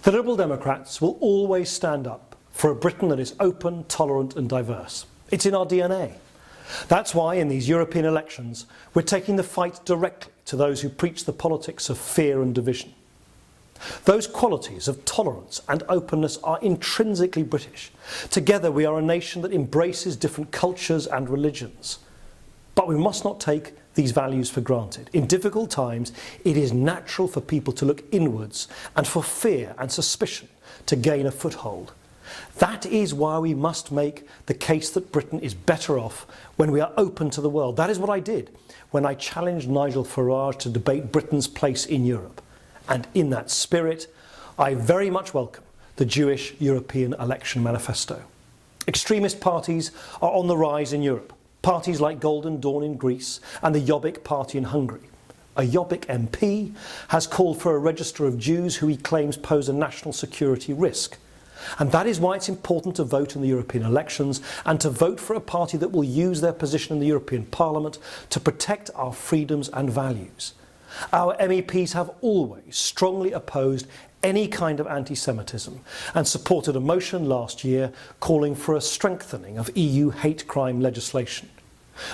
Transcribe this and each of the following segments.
The Liberal Democrats will always stand up for a Britain that is open, tolerant and diverse. It's in our DNA. That's why in these European elections we're taking the fight directly to those who preach the politics of fear and division. Those qualities of tolerance and openness are intrinsically British. Together we are a nation that embraces different cultures and religions. But we must not take these values for granted. In difficult times, it is natural for people to look inwards and for fear and suspicion to gain a foothold. That is why we must make the case that Britain is better off when we are open to the world. That is what I did when I challenged Nigel Farage to debate Britain's place in Europe. And in that spirit, I very much welcome the Jewish European Election Manifesto. Extremist parties are on the rise in Europe. Parties like Golden Dawn in Greece and the Jobbik party in Hungary. A Jobbik MP has called for a register of Jews who he claims pose a national security risk. And that is why it's important to vote in the European elections and to vote for a party that will use their position in the European Parliament to protect our freedoms and values. Our MEPs have always strongly opposed any kind of anti-Semitism and supported a motion last year calling for a strengthening of EU hate crime legislation.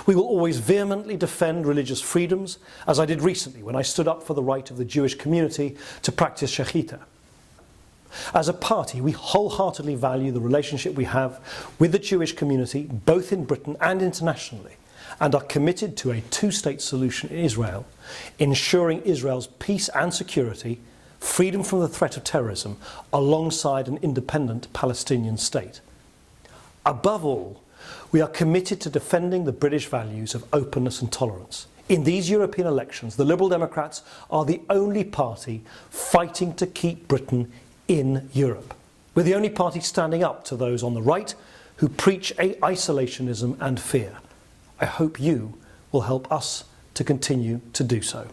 We will always vehemently defend religious freedoms, as I did recently when I stood up for the right of the Jewish community to practice shechita. As a party, we wholeheartedly value the relationship we have with the Jewish community, both in Britain and internationally, and are committed to a two-state solution in Israel, ensuring Israel's peace and security, freedom from the threat of terrorism, alongside an independent Palestinian state. Above all, we are committed to defending the British values of openness and tolerance. In these European elections, the Liberal Democrats are the only party fighting to keep Britain in Europe. We're the only party standing up to those on the right who preach isolationism and fear. I hope you will help us to continue to do so.